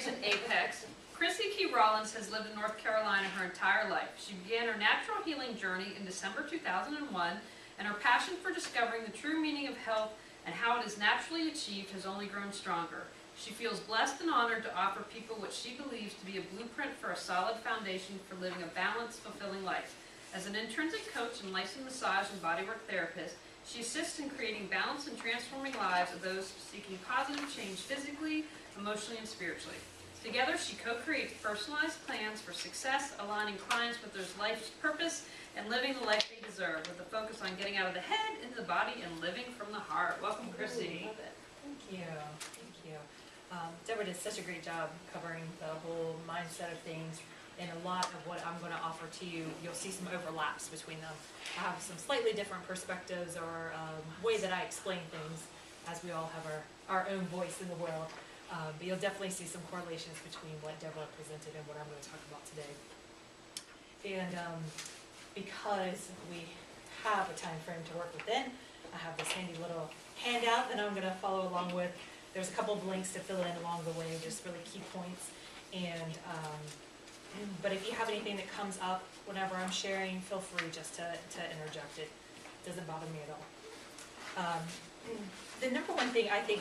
raised in Apex, Chrissy Key Rollins has lived in North Carolina her entire life. She began her natural healing journey in December 2001, and her passion for discovering the true meaning of health and how it is naturally achieved has only grown stronger. She feels blessed and honored to offer people what she believes to be a blueprint for a solid foundation for living a balanced, fulfilling life. As an intrinsic coach and licensed massage and bodywork therapist, she assists in creating balance and transforming lives of those seeking positive change physically, emotionally, and spiritually. Together, she co-creates personalized plans for success, aligning clients with their life's purpose and living the life they deserve, with a focus on getting out of the head, into the body, and living from the heart. Welcome, Chrissy. Love it. Thank you. Thank you. Deborah did such a great job covering the whole mindset of things, and a lot of what I'm going to offer to you, you'll see some overlaps between them. I have some slightly different perspectives or way that I explain things, as we all have our own voice in the world. But you'll definitely see some correlations between what Deborah presented and what I'm going to talk about today. And because we have a time frame to work within, I have this handy little handout that I'm going to follow along with. There's a couple of links to fill in along the way, just really key points. And but if you have anything that comes up whenever I'm sharing, feel free just to interject it. It doesn't bother me at all. The number one thing I think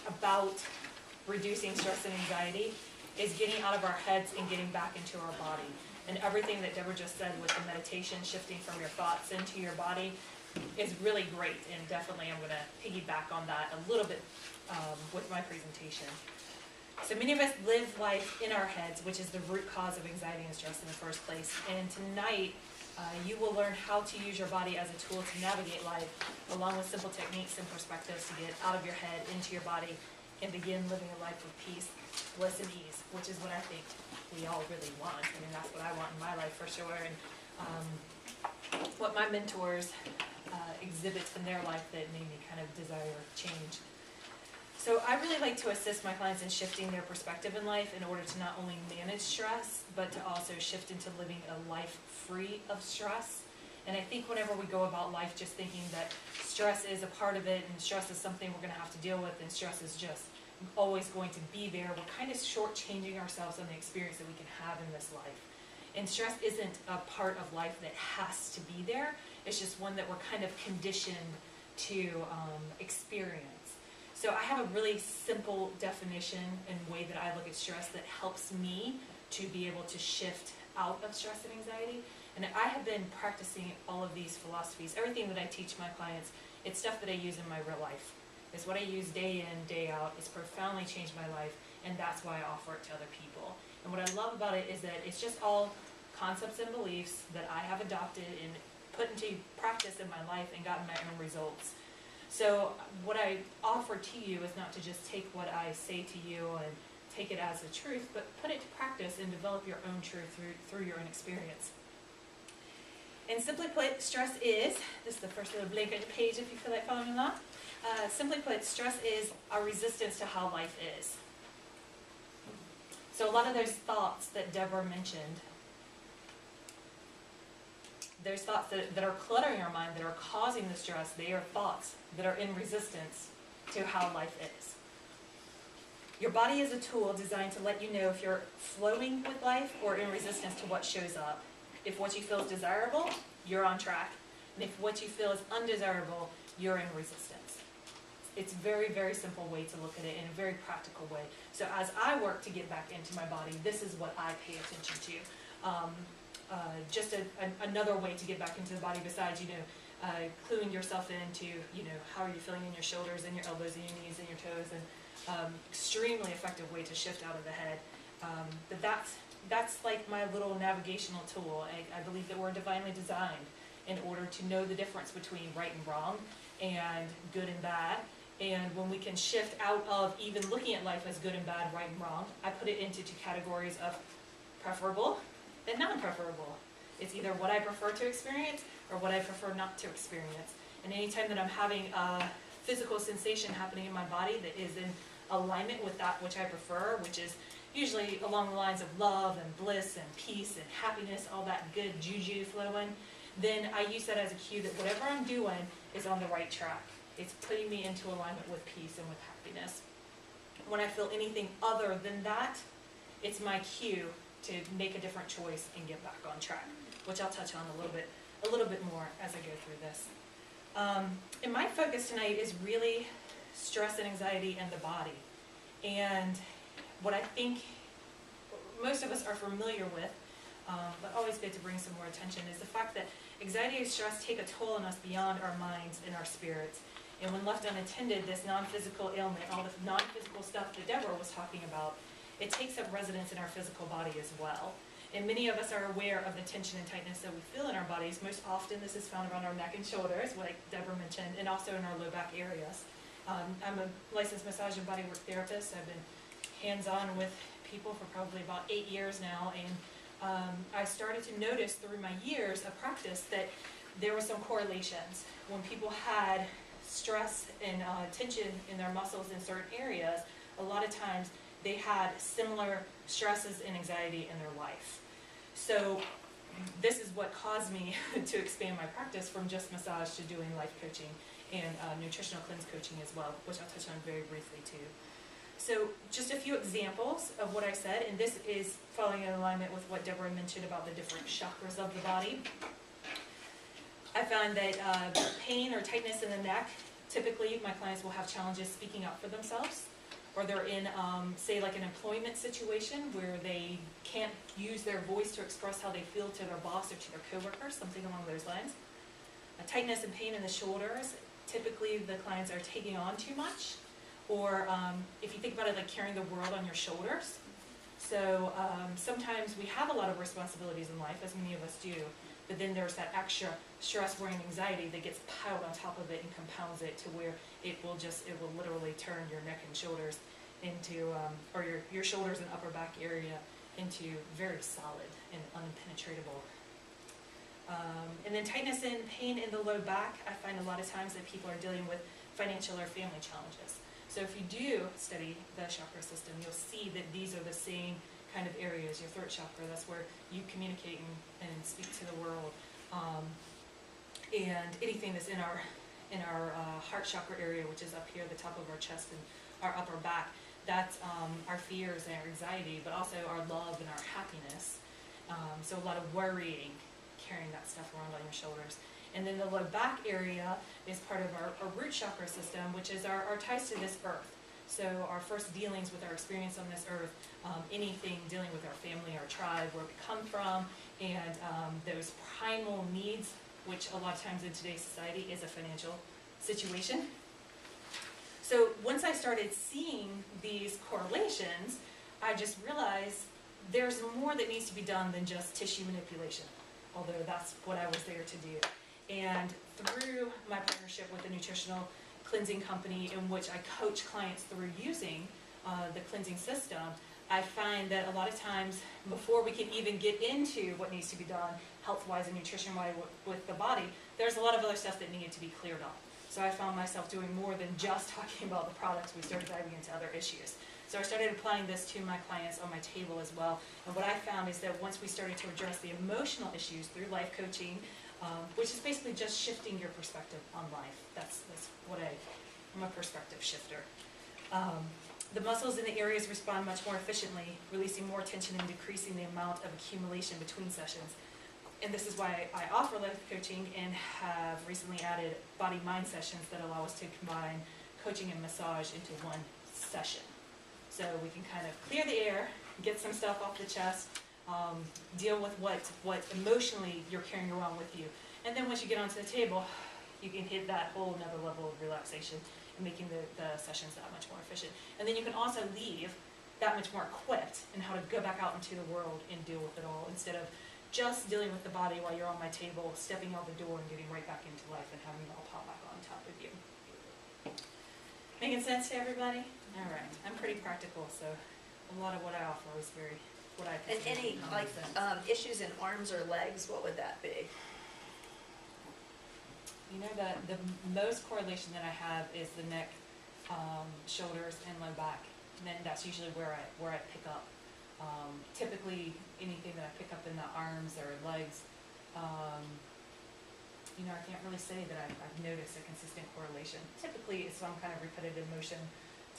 about reducing stress and anxiety is getting out of our heads and getting back into our body. And everything that Deborah just said with the meditation, shifting from your thoughts into your body, is really great. And definitely I'm going to piggyback on that a little bit with my presentation. So many of us live life in our heads, which is the root cause of anxiety and stress in the first place. And tonight, you will learn how to use your body as a tool to navigate life, along with simple techniques and perspectives to get out of your head, into your body, and begin living a life of peace, bliss, and ease, which is what I think we all really want. I mean, that's what I want in my life for sure, and what my mentors exhibit in their life that made me kind of desire change. So I really like to assist my clients in shifting their perspective in life in order to not only manage stress, but to also shift into living a life free of stress. And I think whenever we go about life just thinking that stress is a part of it and stress is something we're going to have to deal with and stress is just always going to be there, we're kind of shortchanging ourselves on the experience that we can have in this life. And stress isn't a part of life that has to be there. It's just one that we're kind of conditioned to experience. So I have a really simple definition and way that I look at stress that helps me to be able to shift out of stress and anxiety. And I have been practicing all of these philosophies. Everything that I teach my clients, it's stuff that I use in my real life. It's what I use day in, day out. It's profoundly changed my life, and that's why I offer it to other people. And what I love about it is that it's just all concepts and beliefs that I have adopted and put into practice in my life and gotten my own results. So what I offer to you is not to just take what I say to you and take it as a truth, but put it to practice and develop your own truth through your own experience. And simply put, stress is, this is the first little blank on the page if you feel like following along. Simply put, stress is our resistance to how life is. So a lot of those thoughts that Deborah mentioned, those thoughts that are cluttering our mind, that are causing the stress, they are thoughts that are in resistance to how life is. Your body is a tool designed to let you know if you're flowing with life or in resistance to what shows up. If what you feel is desirable, you're on track. And if what you feel is undesirable, you're in resistance. It's a very, very simple way to look at it in a very practical way. So as I work to get back into my body, this is what I pay attention to. Just another way to get back into the body besides, cluing yourself into, how are you feeling in your shoulders and your elbows and your knees and your toes, and extremely effective way to shift out of the head. But that's like my little navigational tool. I believe that we're divinely designed in order to know the difference between right and wrong and good and bad. And when we can shift out of even looking at life as good and bad, right and wrong, I put it into two categories of preferable and non-preferable. It's either what I prefer to experience or what I prefer not to experience. And anytime that I'm having a physical sensation happening in my body that is in alignment with that which I prefer, which is usually along the lines of love and bliss and peace and happiness, all that good juju flowing, then I use that as a cue that whatever I'm doing is on the right track. It's putting me into alignment with peace and with happiness. When I feel anything other than that, it's my cue to make a different choice and get back on track, which I'll touch on a little bit more as I go through this. And my focus tonight is really stress and anxiety and the body. And what I think most of us are familiar with, but always good to bring some more attention, is the fact that anxiety and stress take a toll on us beyond our minds and our spirits. And when left unattended, this non-physical ailment, all the non-physical stuff that Deborah was talking about, it takes up residence in our physical body as well. And many of us are aware of the tension and tightness that we feel in our bodies. Most often this is found around our neck and shoulders, like Deborah mentioned, and also in our low back areas. I'm a licensed massage and bodywork therapist. I've been hands-on with people for probably about 8 years now, and I started to notice through my years of practice that there were some correlations. When people had stress and tension in their muscles in certain areas, a lot of times they had similar stresses and anxiety in their life. So this is what caused me to expand my practice from just massage to doing life coaching and nutritional cleanse coaching as well, which I'll touch on very briefly too. So just a few examples of what I said, and this is falling in alignment with what Deborah mentioned about the different chakras of the body. I found that pain or tightness in the neck, typically my clients will have challenges speaking up for themselves, or they're in, say, like an employment situation where they can't use their voice to express how they feel to their boss or to their coworkers, something along those lines. A tightness and pain in the shoulders, typically the clients are taking on too much, or if you think about it, like carrying the world on your shoulders. So sometimes we have a lot of responsibilities in life, as many of us do, but then there's that extra stress, worry, and anxiety that gets piled on top of it and compounds it to where it will literally turn your neck and shoulders into, or your shoulders and upper back area into very solid and unpenetratable. And then tightness and pain in the low back, I find a lot of times that people are dealing with financial or family challenges. So if you do study the chakra system, you'll see that these are the same kind of areas. Your throat chakra, that's where you communicate and speak to the world. And anything that's in our heart chakra area, which is up here, the top of our chest and our upper back, that's our fears and our anxiety, but also our love and our happiness. So a lot of worrying, carrying that stuff around on your shoulders. And then the low back area is part of our root chakra system, which is our ties to this earth. So our first dealings with our experience on this earth, anything dealing with our family, our tribe, where we come from, and those primal needs, which a lot of times in today's society is a financial situation. So once I started seeing these correlations, I just realized there's more that needs to be done than just tissue manipulation, although that's what I was there to do. And through my partnership with the nutritional cleansing company, in which I coach clients through using the cleansing system, I find that a lot of times before we can even get into what needs to be done health-wise and nutrition-wise with the body, there's a lot of other stuff that needed to be cleared up. So I found myself doing more than just talking about the products. We started diving into other issues. So I started applying this to my clients on my table as well. And what I found is that once we started to address the emotional issues through life coaching, which is basically just shifting your perspective on life. That's what I'm a perspective shifter. The muscles in the areas respond much more efficiently, releasing more tension and decreasing the amount of accumulation between sessions. And this is why I offer life coaching and have recently added body-mind sessions that allow us to combine coaching and massage into one session. So we can kind of clear the air, get some stuff off the chest, deal with what emotionally you're carrying around with you. And then once you get onto the table, you can hit that whole another level of relaxation and making the sessions that much more efficient. And then you can also leave that much more equipped in how to go back out into the world and deal with it all, instead of just dealing with the body while you're on my table, stepping out the door and getting right back into life and having it all pop back on top of you. Making sense to everybody? All right. I'm pretty practical, so a lot of what I offer is very what I And consider any common sense. issues in arms or legs, what would that be? You know, the most correlation that I have is the neck, shoulders, and low back. And then that's usually where I pick up. Typically, anything that I pick up in the arms or legs, you know, I can't really say that I've noticed a consistent correlation. Typically, it's some kind of repetitive motion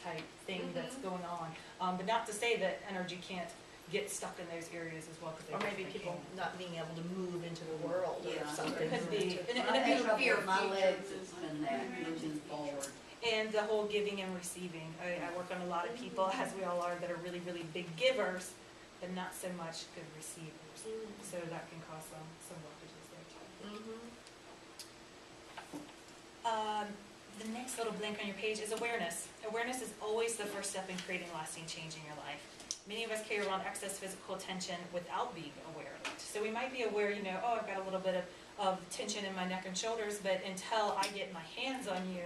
type thing that's going on. But not to say that energy can't get stuck in those areas as well. 'Cause they Or get maybe freaking- people not being able to move into the world Yeah. or something. Could be. And I it- have trouble with my legs, it's been that, moving forward. And the whole giving and receiving. I work on a lot of people, as we all are, that are really, really big givers, but not so much good receivers. So that can cause some blockages there too. The next little blank on your page is awareness. Awareness is always the first step in creating lasting change in your life. Many of us carry around excess physical tension without being aware of it. So we might be aware, oh, I've got a little bit of tension in my neck and shoulders, but until I get my hands on you,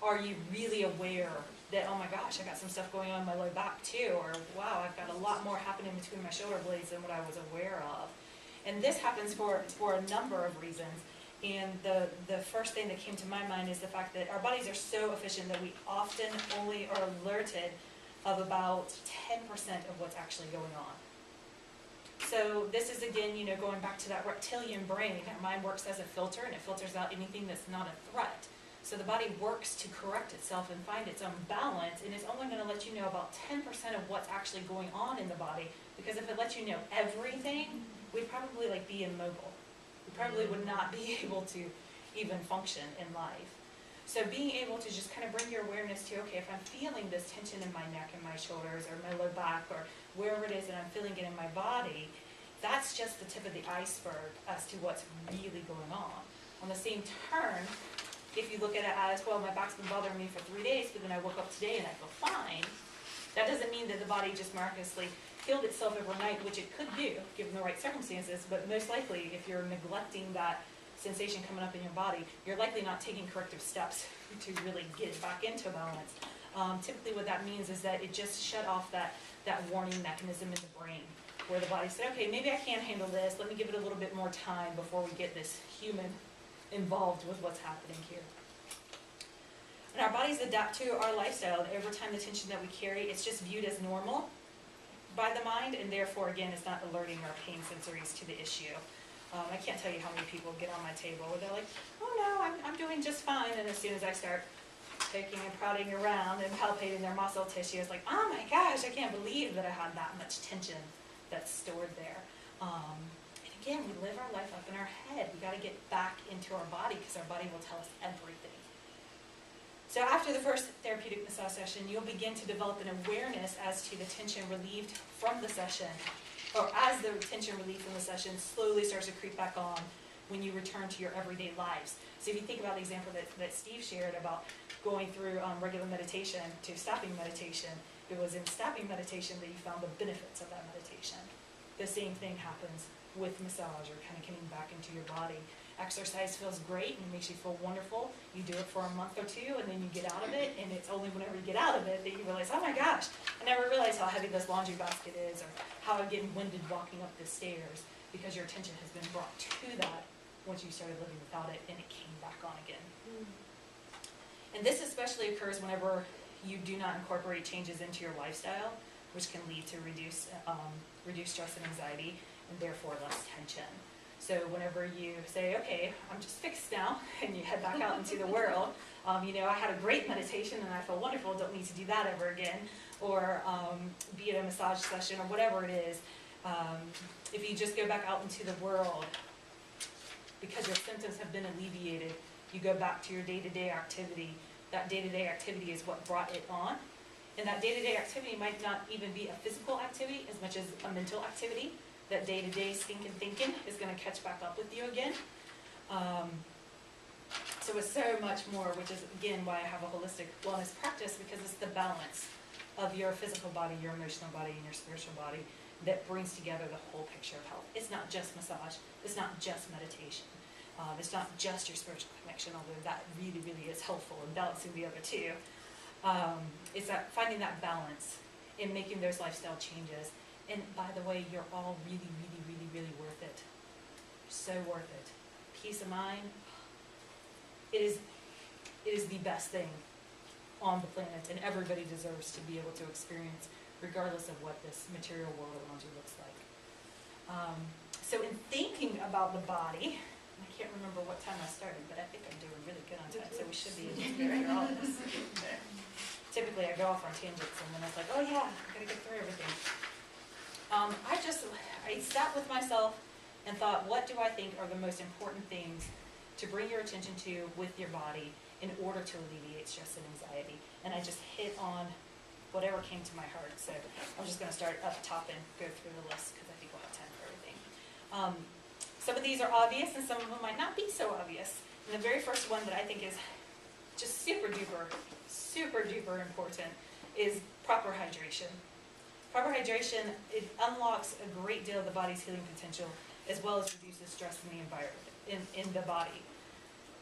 are you really aware that, oh my gosh, I got some stuff going on in my low back too, or wow, I've got a lot more happening between my shoulder blades than what I was aware of. And this happens for a number of reasons. And the first thing that came to my mind is the fact that our bodies are so efficient that we often only are alerted of about 10% of what's actually going on. So this is again, going back to that reptilian brain. Our mind works as a filter, and it filters out anything that's not a threat. So the body works to correct itself and find its own balance, and it's only going to let you know about 10% of what's actually going on in the body, because if it lets you know everything, we'd probably be immobile. We probably would not be able to even function in life. So being able to just kind of bring your awareness to, okay, if I'm feeling this tension in my neck and my shoulders or my low back or wherever it is that I'm feeling it in my body, that's just the tip of the iceberg as to what's really going on. On the same turn, if you look at it as, well, my back's been bothering me for 3 days, but then I woke up today and I feel fine, that doesn't mean that the body just miraculously healed itself overnight, which it could do, given the right circumstances, but most likely, if you're neglecting that sensation coming up in your body, you're likely not taking corrective steps to really get it back into balance. Typically what that means is that it just shut off that warning mechanism in the brain, where the body said, okay, maybe I can't handle this, let me give it a little bit more time before we get this human involved with what's happening here. And our bodies adapt to our lifestyle, and over time the tension that we carry, it's just viewed as normal by the mind, and therefore, again, it's not alerting our pain sensories to the issue. I can't tell you how many people get on my table where they're like, oh no, I'm doing just fine, and as soon as I start poking and prodding around and palpating their muscle tissue, it's like, oh my gosh, I can't believe that I had that much tension that's stored there. And again, we live our life up in our head. We got to get back into our body, because our body will tell us everything. So after the first therapeutic massage session, you'll begin to develop an awareness as to the tension relieved from the session, or as the tension relieved from the session slowly starts to creep back on when you return to your everyday lives. So if you think about the example that Steve shared about going through regular meditation to stopping meditation, it was in stopping meditation that you found the benefits of that meditation. The same thing happens with massage, or kind of getting back into your body. Exercise feels great and makes you feel wonderful. You do it for a month or two, and then you get out of it, and it's only whenever you get out of it that you realize, oh my gosh, I never realized how heavy this laundry basket is, or how I'm getting winded walking up the stairs, because your attention has been brought to that once you started living without it, and it came back on again. And this especially occurs whenever you do not incorporate changes into your lifestyle, which can lead to reduced stress and anxiety, and therefore less tension. So whenever you say, okay, I'm just fixed now, and you head back out into the world, I had a great meditation and I feel wonderful, don't need to do that ever again, or be it a massage session or whatever it is, if you just go back out into the world, because your symptoms have been alleviated, you go back to your day-to-day activity. That day-to-day activity is what brought it on. And that day-to-day activity might not even be a physical activity as much as a mental activity. That day-to-day stinking thinking is going to catch back up with you again. So it's so much more, which is, again, why I have a holistic wellness practice, because it's the balance of your physical body, your emotional body, and your spiritual body that brings together the whole picture of health. It's not just massage. It's not just meditation. It's not just your spiritual connection, although that really, really is helpful in balancing the other two. It's that finding that balance in making those lifestyle changes. And by the way, you're all really, really, really, really worth it. So worth it. Peace of mind. It is the best thing on the planet, and everybody deserves to be able to experience, regardless of what this material world around you looks like. So in thinking about the body, I can't remember what time I started, but I think I'm doing really good on time, so we should be able to get through all of this. Typically I go off on tangents, and then it's like, oh yeah, I gotta get through everything. I sat with myself and thought, what do I think are the most important things to bring your attention to with your body in order to alleviate stress and anxiety? And I just hit on whatever came to my heart. So I'm just going to start up top and go through the list because I think we'll have time for everything. Some of these are obvious and some of them might not be so obvious. And the very first one that I think is just super duper important is proper hydration. Proper hydration, it unlocks a great deal of the body's healing potential as well as reduces stress in the environment, in the body.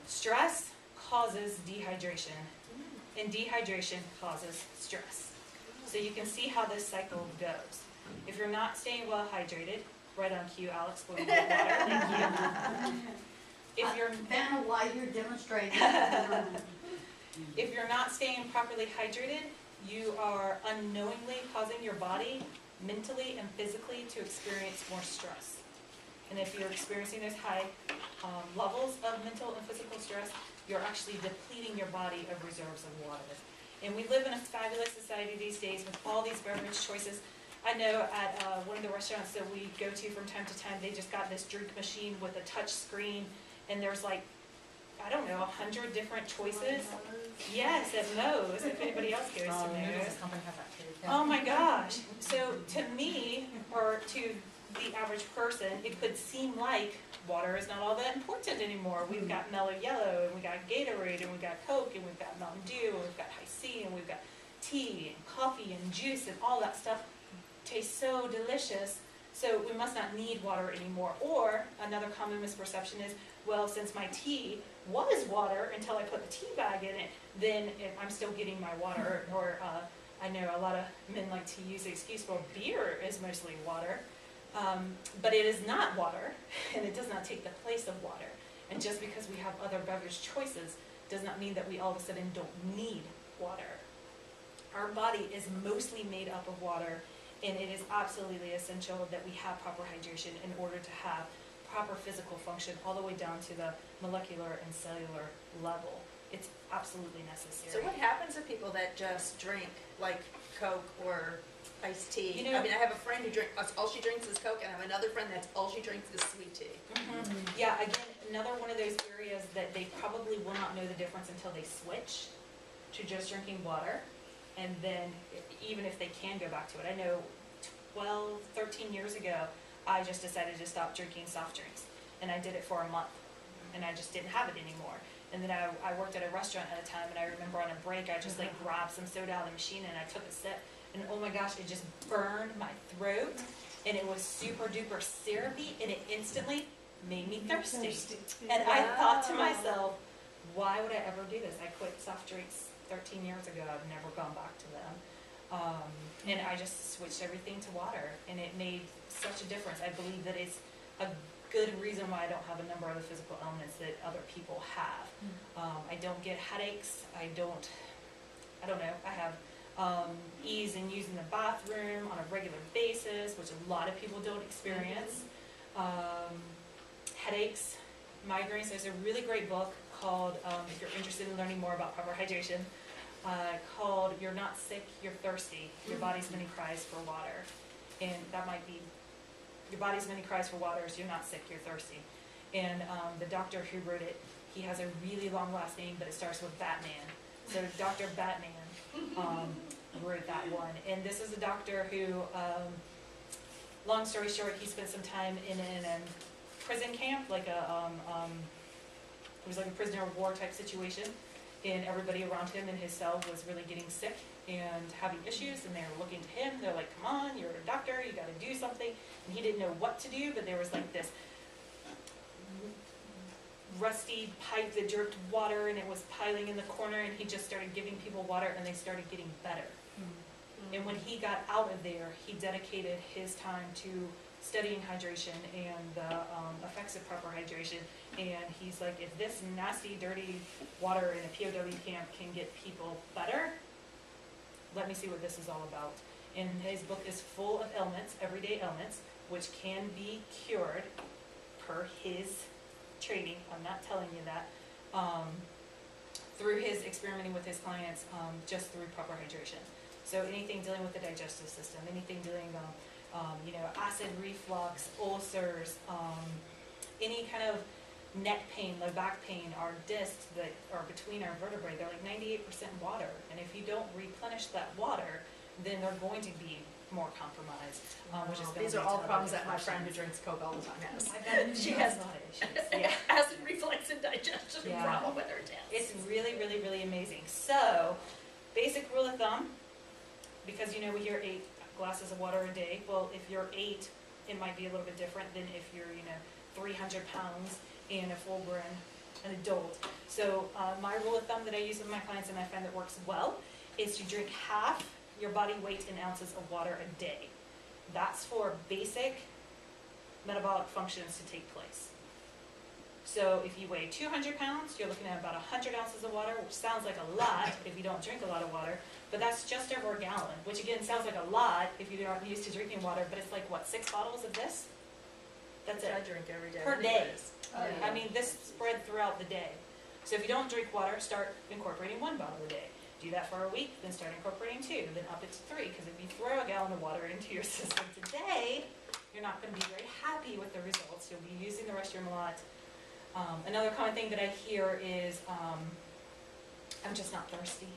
Stress causes dehydration, and dehydration causes stress. So you can see how this cycle goes. If you're not staying well hydrated, right on cue, Alex, going to get water. Thank you. If you're Kind of why you're demonstrating. If you're not staying properly hydrated, you are unknowingly causing your body, mentally and physically, to experience more stress. And if you're experiencing those high levels of mental and physical stress, you're actually depleting your body of reserves of water. And we live in a fabulous society these days with all these beverage choices. I know at one of the restaurants that we go to from time to time, they just got this drink machine with a touch screen, and there's like, I don't know, 100 different choices. Yes, at Moe's, if anybody else goes to Moe's. Oh my gosh. So to me, or to the average person, it could seem like water is not all that important anymore. We've got Mellow Yellow, and we've got Gatorade, and we've got Coke, and we've got Mountain Dew, and we've got High C, and we've got tea, and coffee, and juice, and all that stuff tastes so delicious, so we must not need water anymore. Or another common misperception is, well, since my tea was water until I put the tea bag in it, then I'm still getting my water. Or I know a lot of men like to use the excuse, well, beer is mostly water. But it is not water, and it does not take the place of water. And just because we have other beverage choices does not mean that we all of a sudden don't need water. Our body is mostly made up of water, and it is absolutely essential that we have proper hydration in order to have proper physical function all the way down to the molecular and cellular level. It's absolutely necessary. So what happens to people that just drink like Coke or iced tea? You know, I mean, I have a friend who all she drinks is Coke, and I have another friend that's all she drinks is sweet tea. Yeah, again, another one of those areas that they probably will not know the difference until they switch to just drinking water. And then even if they can go back to it, I know 12, 13 years ago, I just decided to stop drinking soft drinks. And I did it for a month, and I just didn't have it anymore. And then I worked at a restaurant at a time, and I remember on a break, I just like grabbed some soda out of the machine, and I took a sip, and oh my gosh, it just burned my throat, and it was super duper syrupy, and it instantly made me thirsty. And I thought to myself, why would I ever do this? I quit soft drinks 13 years ago. I've never gone back to them. And I just switched everything to water, and it made such a difference. I believe that it's a good reason why I don't have a number of the physical elements that other people have. I don't get headaches. I don't know. I have ease in using the bathroom on a regular basis, which a lot of people don't experience. Headaches, migraines. There's a really great book called, if you're interested in learning more about proper hydration, called You're Not Sick, You're Thirsty, Your Body's Many Cries for Water. And that might be, your body's many cries for water is you're not sick, you're thirsty. And the doctor who wrote it, he has a really long last name, but it starts with Batman. So Dr. Batman wrote that one. And this is a doctor who, long story short, he spent some time in a prison camp, like it was like a prisoner of war type situation. And everybody around him in his cell was really getting sick and having issues, and they were looking to him. They're like, come on, you're a doctor, you got to do something. And he didn't know what to do, but there was like this rusty pipe that dripped water, and it was piling in the corner, and he just started giving people water, and they started getting better. And when he got out of there, he dedicated his time to studying hydration and the effects of proper hydration. And he's like, if this nasty, dirty water in a POW camp can get people better, let me see what this is all about. And his book is full of ailments, everyday ailments, which can be cured per his training. I'm not telling you that. Through his experimenting with his clients, just through proper hydration. So anything dealing with the digestive system, anything dealing acid reflux, ulcers, any kind of neck pain, low back pain, our discs that are between our vertebrae, they're like 98% water. And if you don't replenish that water, then they're going to be more compromised, which is going to These are all problems that my friend who drinks Coke all the time has. I bet She has a lot of issues. Yeah. acid reflux and digestion Yeah. problem with her test. It's really, really, really amazing. So, basic rule of thumb, because we hear 8 glasses of water a day. Well, if you're 8, it might be a little bit different than if you're, 300 pounds and a full-grown an adult. So, my rule of thumb that I use with my clients and I find that works well is to drink half your body weight in ounces of water a day. That's for basic metabolic functions to take place. So if you weigh 200 pounds, you're looking at about 100 ounces of water, which sounds like a lot if you don't drink a lot of water, but that's just over a gallon, which again sounds like a lot if you're not used to drinking water, but it's like, what, 6 bottles of this? That's Which I it. drink every day. Per day. anyways. Oh, yeah. I mean, this spread throughout the day. So if you don't drink water, start incorporating 1 bottle a day. Do that for a week, then start incorporating 2, then up it to 3, because if you throw a gallon of water into your system today, you're not going to be very happy with the results. You'll be using the restroom a lot. Another common thing that I hear is, I'm just not thirsty.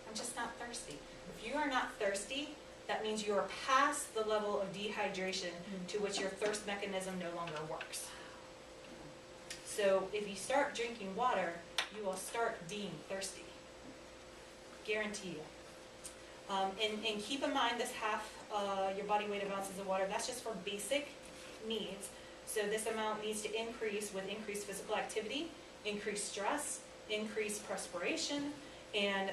I'm just not thirsty. If you are not thirsty, that means you are past the level of dehydration to which your thirst mechanism no longer works. So if you start drinking water, you will start being thirsty. Guarantee you. And keep in mind this half your body weight of ounces of water, that's just for basic needs. So this amount needs to increase with increased physical activity, increased stress, increased perspiration, and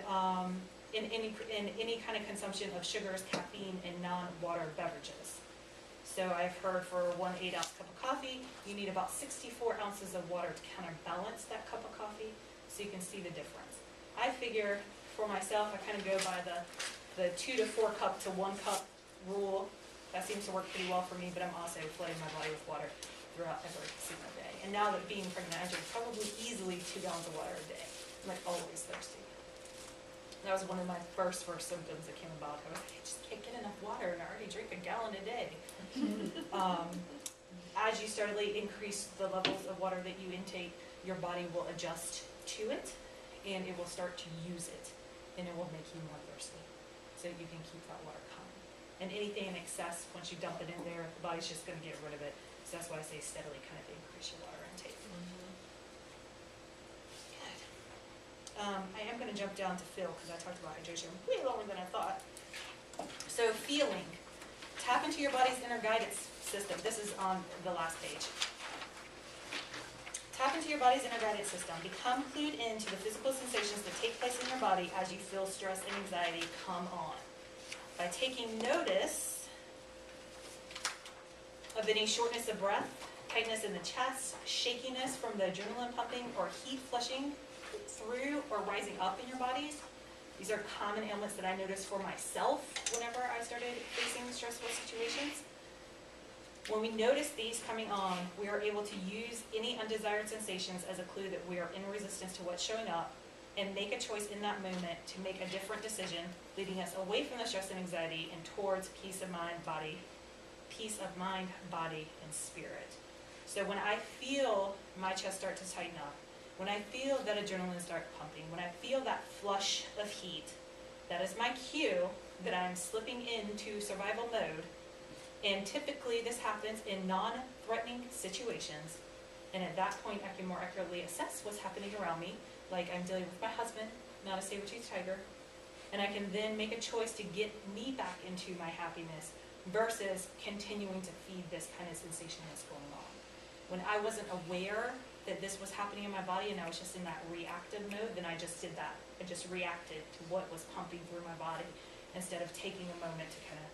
in any kind of consumption of sugars, caffeine, and non-water beverages. So I've heard for 1 8-ounce cup of coffee, you need about 64 ounces of water to counterbalance that cup of coffee, so you can see the difference. I figure for myself, I kind of go by the 2 to 4 cup to 1 cup rule. That seems to work pretty well for me, but I'm also flooding my body with water throughout every single day. And now that being pregnant, I drink probably easily 2 gallons of water a day. I'm like always thirsty. That was one of my first symptoms that came about. I was like, I just can't get enough water, and I already drink a gallon a day. As you steadily increase the levels of water that you intake, your body will adjust to it, and it will start to use it, and it will make you more thirsty, so you can keep that water coming. And anything in excess, once you dump it in there, the body's just going to get rid of it. So that's why I say steadily kind of increase your water intake. Good. I am going to jump down to Phil because I talked about hydration way longer than I thought. So feeling. Tap into your body's inner guidance system. This is on the last page. Tap into your body's inner guidance system. Become clued into the physical sensations that take place in your body as you feel stress and anxiety come on. By taking notice of any shortness of breath, tightness in the chest, shakiness from the adrenaline pumping, or heat flushing through or rising up in your bodies. These are common ailments that I noticed for myself whenever I started facing stressful situations. When we notice these coming on, we are able to use any undesired sensations as a clue that we are in resistance to what's showing up, and make a choice in that moment to make a different decision, leading us away from the stress and anxiety and towards peace of mind, body, and spirit. So when I feel my chest start to tighten up, when I feel that adrenaline start pumping, when I feel that flush of heat, that is my cue that I'm slipping into survival mode. And typically this happens in non-threatening situations. And at that point, I can more accurately assess what's happening around me. Like I'm dealing with my husband, not a saber-toothed tiger. And I can then make a choice to get me back into my happiness versus continuing to feed this kind of sensation that's going on. When I wasn't aware that this was happening in my body and I was just in that reactive mode, then I just did that. I just reacted to what was pumping through my body instead of taking a moment to kind of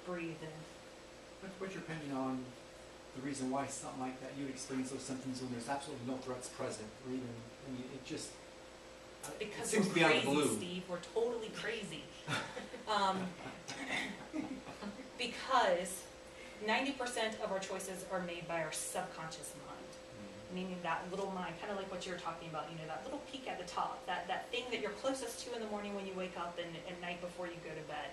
breathe and What's your opinion on the reason why something like that you would experience those symptoms when there's absolutely no threats present, or even, I mean, it just because it seems we're to be out of crazy, the blue. Steve. We're totally crazy. Because 90% of our choices are made by our subconscious mind, meaning that little mind, kind of like what you're talking about, you know, that little peak at the top, that thing that you're closest to in the morning when you wake up and at night before you go to bed.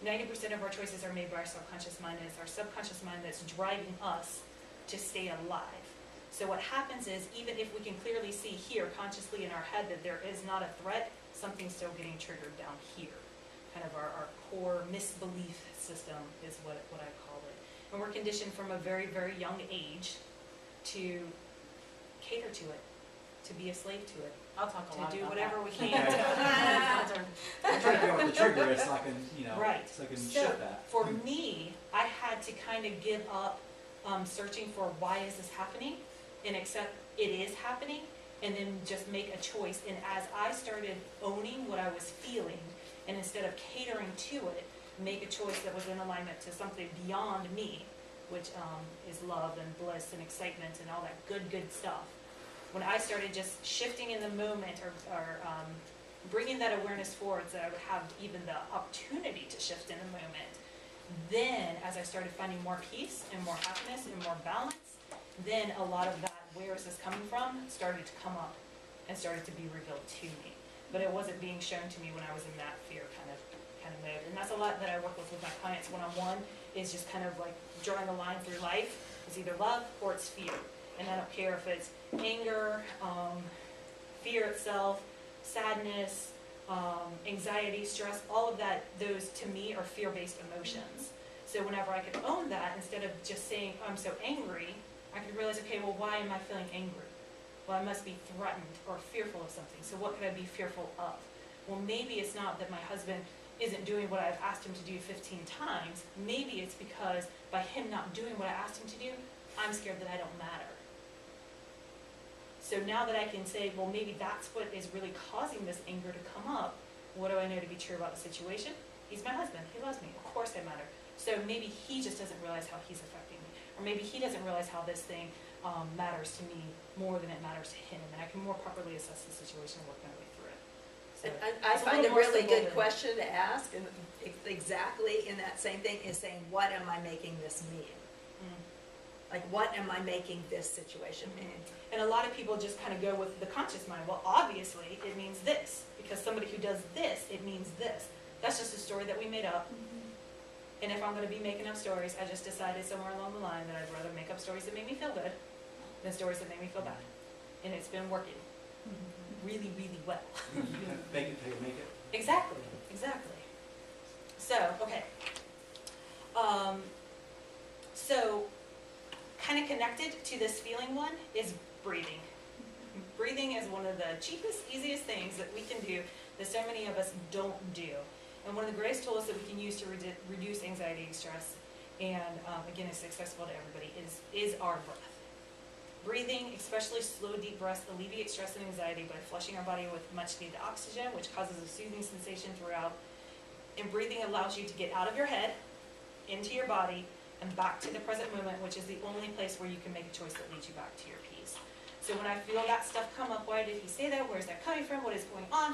90% of our choices are made by our subconscious mind, and it's our subconscious mind that's driving us to stay alive. So what happens is, even if we can clearly see here, consciously in our head, that there is not a threat, something's still getting triggered down here. Kind of our core misbelief system is what I call it. And we're conditioned from a very, very young age to cater to it, to be a slave to it, I'll talk a lot to do about whatever that. we can. I'm trying to figure out what the trigger is so I can, Right. so I can So, shift that. for me, I had to kind of give up searching for why is this happening, and accept it is happening, and then just make a choice. And as I started owning what I was feeling, and instead of catering to it, make a choice that was in alignment to something beyond me, which is love and bliss and excitement and all that good stuff. When I started just shifting in the moment, or bringing that awareness forward, so I would have even the opportunity to shift in the moment, then as I started finding more peace and more happiness and more balance, then a lot of that, where is this coming from, started to come up and started to be revealed to me. But it wasn't being shown to me when I was in that fear kind of mode. And that's a lot that I work with my clients one-on-one, is just kind of like drawing a line through life. It's either love or it's fear. And I don't care if it's anger, fear itself, sadness, anxiety, stress, all of that, those to me are fear-based emotions. So whenever I could own that, instead of just saying, oh, I'm so angry, I could realize, okay, well, why am I feeling angry? Well, I must be threatened or fearful of something. So what could I be fearful of? Well, maybe it's not that my husband isn't doing what I've asked him to do 15 times. Maybe it's because by him not doing what I asked him to do, I'm scared that I don't matter. So now that I can say, well, maybe that's what is really causing this anger to come up, what do I know to be true about the situation? He's my husband. He loves me. Of course I matter. So maybe he just doesn't realize how he's affecting me. Or maybe he doesn't realize how this thing matters to me more than it matters to him. And I can more properly assess the situation and work my way through it. So And I it's a find little a more really simple good than- question to ask, and exactly in that same thing is saying, what am I making this mean? Mm. Like, what am I making this situation mean? And a lot of people just kind of go with the conscious mind. Well, obviously, it means this. Because somebody who does this, it means this. That's just a story that we made up. And if I'm going to be making up stories, I just decided somewhere along the line that I'd rather make up stories that make me feel good than stories that make me feel bad. And it's been working really, really well. Make it till you make it. Exactly, exactly. So, okay. So, kind of connected to this feeling one is breathing. Breathing is one of the cheapest, easiest things that we can do that so many of us don't do. And one of the greatest tools that we can use to reduce anxiety and stress, and again, it's accessible to everybody, is our breath. Breathing, especially slow, deep breaths, alleviates stress and anxiety by flushing our body with much needed oxygen, which causes a soothing sensation throughout. And breathing allows you to get out of your head, into your body, and back to the present moment, which is the only place where you can make a choice that leads you back to your peace. So when I feel that stuff come up, why did he say that? Where's that coming from? What is going on?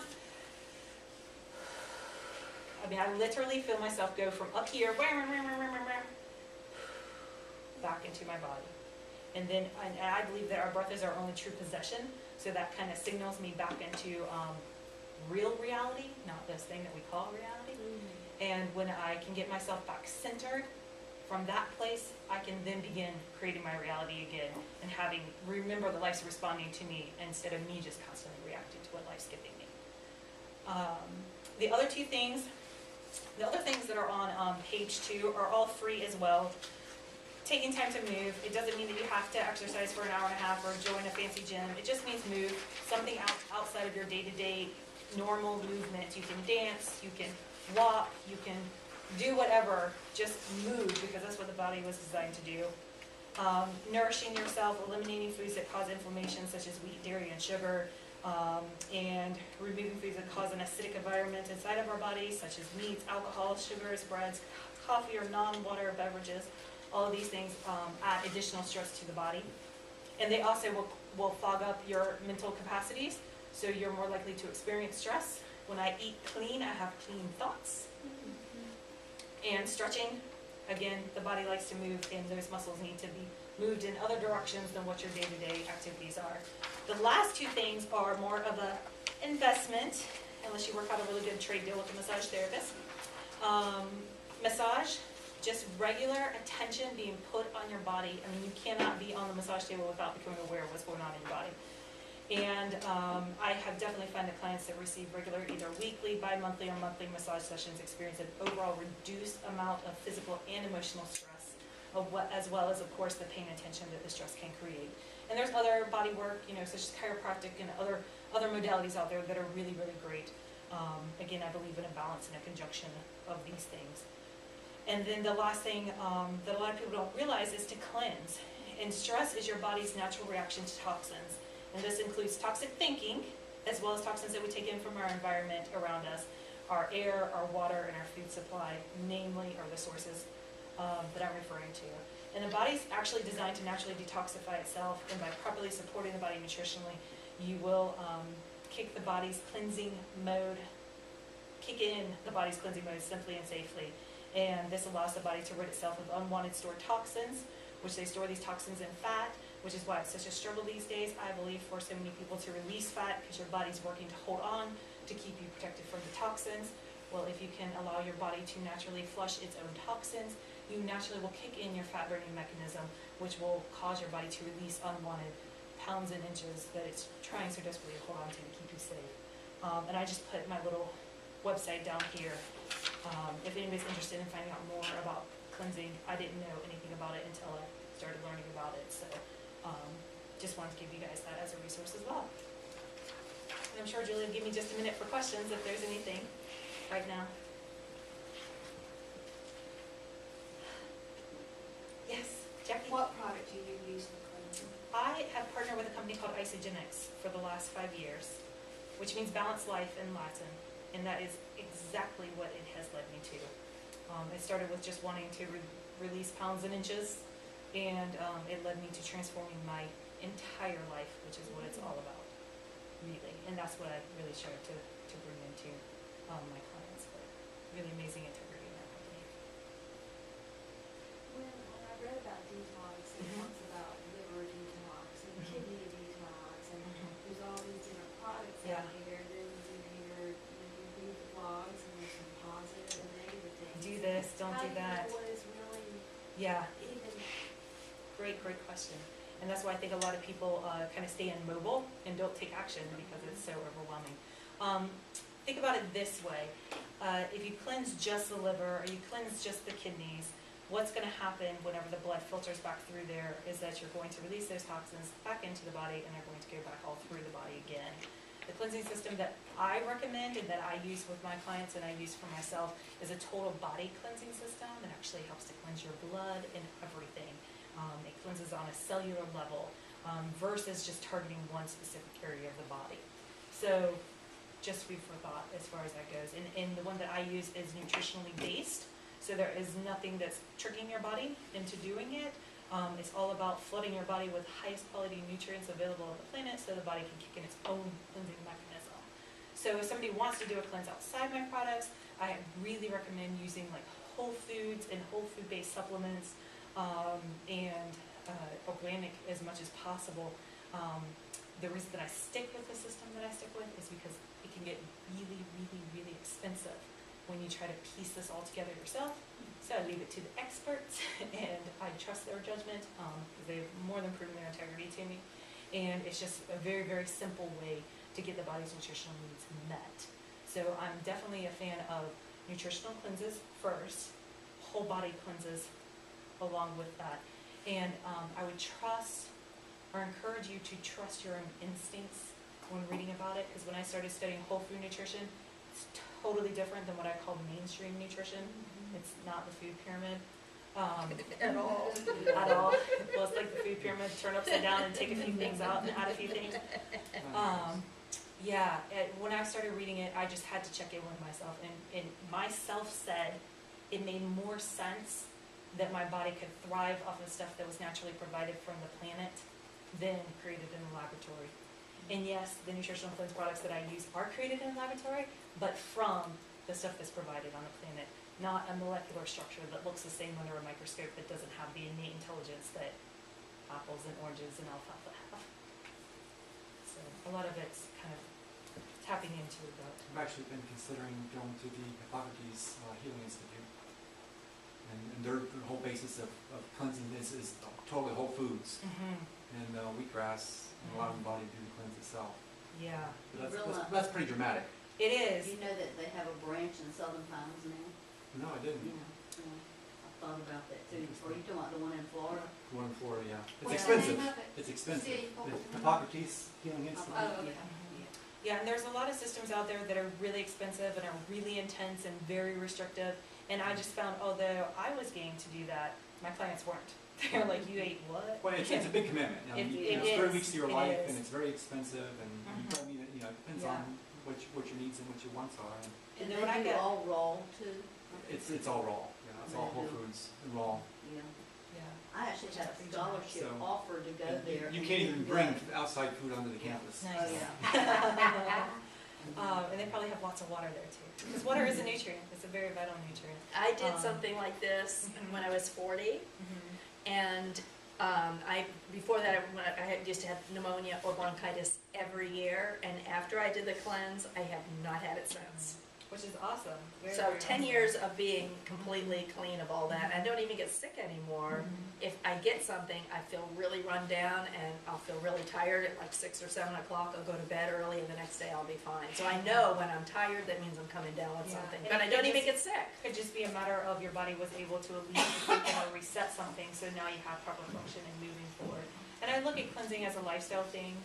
I mean, I literally feel myself go from up here, back into my body. And then I believe that our breath is our only true possession, so that kind of signals me back into real reality, not this thing that we call reality. And when I can get myself back centered, from that place, I can then begin creating my reality again and remember that life's responding to me instead of me just constantly reacting to what life's giving me. The other things that are on page 2 are all free as well. Taking time to move, it doesn't mean that you have to exercise for an hour and a half or join a fancy gym. It just means move, something outside of your day-to-day normal movement. You can dance, you can walk, you can do whatever, just move, because that's what the body was designed to do. Nourishing yourself, eliminating foods that cause inflammation, such as wheat, dairy, and sugar, and removing foods that cause an acidic environment inside of our bodies, such as meats, alcohol, sugars, breads, coffee, or non-water beverages. All of these things add additional stress to the body. And they also will fog up your mental capacities, so you're more likely to experience stress. When I eat clean, I have clean thoughts. And stretching, again, the body likes to move, and those muscles need to be moved in other directions than what your day-to-day activities are. The last 2 things are more of an investment, unless you work out a really good trade deal with a massage therapist. Massage, just regular attention being put on your body. I mean, you cannot be on the massage table without becoming aware of what's going on in your body. And I have definitely found that clients that receive regular, either weekly, bi-monthly, or monthly massage sessions experience an overall reduced amount of physical and emotional stress, as well as, of course, the pain and tension that the stress can create. And there's other body work, such as chiropractic and other modalities out there that are really, really great. Again, I believe in a balance and a conjunction of these things. And then the last thing that a lot of people don't realize is to cleanse. And stress is your body's natural reaction to toxins. And this includes toxic thinking, as well as toxins that we take in from our environment around us, our air, our water, and our food supply, namely, are the sources that I'm referring to. And the body's actually designed to naturally detoxify itself, and by properly supporting the body nutritionally, you will kick in the body's cleansing mode simply and safely. And this allows the body to rid itself of unwanted stored toxins, which they store these toxins in fat, which is why it's such a struggle these days, I believe, for so many people to release fat, because your body's working to hold on to keep you protected from the toxins. Well, if you can allow your body to naturally flush its own toxins, you naturally will kick in your fat burning mechanism, which will cause your body to release unwanted pounds and inches that it's trying so desperately to hold on to keep you safe. And I just put my little website down here. If anybody's interested in finding out more about cleansing, I didn't know anything about it until I started learning about it. So just wanted to give you guys that as a resource as well. And I'm sure Julie will give me just a minute for questions if there's anything right now. Yes, Jackie? What product do you use for cleansing? I have partnered with a company called Isogenics for the last 5 years, which means balanced life in Latin, and that is exactly what it has led me to. It started with just wanting to release pounds and inches, and it led me to transforming my entire life, which is what it's all about, really. And that's what I really strive to bring into my clients, but really amazing integrity in that company. When I read about detox, it talks about liver detox and kidney detox, and there's all these different products Yeah. out here. Then you hear, you read the blogs, and there's some positive and negative things. Do this, don't How do you that. know what is really Yeah, even? great question. And that's why I think a lot of people kind of stay immobile and don't take action because it's so overwhelming. Think about it this way. If you cleanse just the liver or you cleanse just the kidneys, what's going to happen whenever the blood filters back through there is that you're going to release those toxins back into the body, and they're going to go back all through the body again. The cleansing system that I recommend and that I use with my clients and I use for myself is a total body cleansing system. It actually helps to cleanse your blood and everything. It cleanses on a cellular level versus just targeting one specific area of the body. So just food for thought as far as that goes. And the one that I use is nutritionally based. So there is nothing that's tricking your body into doing it. It's all about flooding your body with highest quality nutrients available on the planet so the body can kick in its own cleansing mechanism. So if somebody wants to do a cleanse outside my products, I really recommend using like whole foods and whole food based supplements and organic as much as possible. The reason that I stick with the system that I stick with is because it can get really, really, really expensive when you try to piece this all together yourself. So I leave it to the experts, and I trust their judgment because they've more than proven their integrity to me. And it's just a very, very simple way to get the body's nutritional needs met. So I'm definitely a fan of nutritional cleanses first, whole body cleanses along with that. And I would trust or encourage you to trust your own instincts when reading about it, because when I started studying whole food nutrition, it's totally different than what I call mainstream nutrition. It's not the food pyramid At all. at all. Well, it's like the food pyramid, turn upside down and take a few things out and add a few things. When I started reading it, I just had to check in with myself, and myself said it made more sense that my body could thrive off of stuff that was naturally provided from the planet than created in the laboratory. And yes, the nutritional cleanse products that I use are created in the laboratory, but from the stuff that's provided on the planet, not a molecular structure that looks the same under a microscope that doesn't have the innate intelligence that apples and oranges and alfalfa have. So a lot of it's kind of tapping into that. I've actually been considering going to the Hippocrates Healing Institute. And their whole basis of cleansing is totally whole foods. And wheatgrass and allowing the body to do the cleanse itself. Yeah, But that's pretty dramatic. it is. You know that they have a branch in Southern Pines now? No, I didn't. Yeah, I thought about that too. Or you talking about the one in Florida? The one in Florida, yeah. It's What's the expensive. name of it? It's expensive. City The Hall. Hippocrates Healing Institute. Oh, okay. Yeah, and there's a lot of systems out there that are really expensive and are really intense and very restrictive. And I just found, although I was game to do that, my clients weren't. They're like, you ate what? Well, it's a big commitment. I mean, It it's 30 is. weeks of your It life, is. and it's very expensive, and you Mhm. told me that, it depends Yeah. on what your needs and what your wants are. And And And then when I they do get, all raw too? it's all raw. It's all whole foods and raw. Yeah. yeah, I actually had a scholarship So- offer to go And there. you and can't even didn't bring go. outside food onto the campus. Nice. Oh, yeah. and they probably have lots of water there too. Because water is a nutrient. It's a very vital nutrient. I did Um, something like this when I was 40, Mm-hmm. and before that, used to have pneumonia or bronchitis every year, and after I did the cleanse, I have not had it since. Which is awesome. Very, So very 10 awesome. years of being completely clean of all that. I don't even get sick anymore. If I get something, I feel really run down and I'll feel really tired at like 6 or 7 o'clock. I'll go to bed early and the next day I'll be fine. So I know when I'm tired, that means I'm coming down with Yeah. something. And But I it don't even just- get sick. Could just be a matter of your body was able to alleviate something or reset something, so now you have proper function and moving forward. And I look at cleansing as a lifestyle thing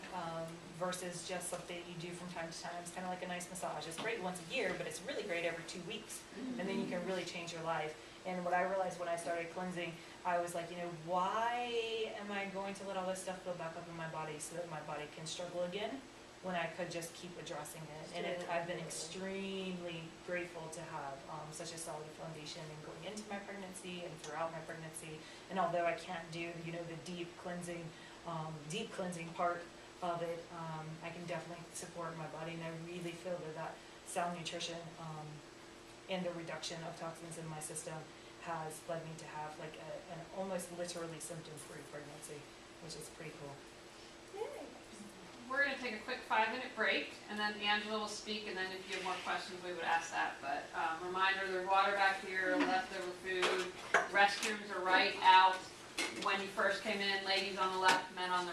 versus just something you do from time to time. It's kind of like a nice massage. It's great once a year, but it's really great every 2 weeks, and then you can really change your life. And what I realized when I started cleansing, I was like, why am I going to let all this stuff build back up in my body so that my body can struggle again when I could just keep addressing it? And I've been extremely grateful to have such a solid foundation in going into my pregnancy and throughout my pregnancy. And although I can't do, the deep cleansing part of it, I can definitely support my body, and I really feel that sound nutrition and the reduction of toxins in my system has led me to have like an almost literally symptom-free pregnancy, which is pretty cool. We're gonna take a quick 5-minute break, and then Angela will speak, and then if you have more questions, we would ask that. But reminder, there's water back here, leftover food, restrooms are right out when you first came in, ladies on the left, men on the right.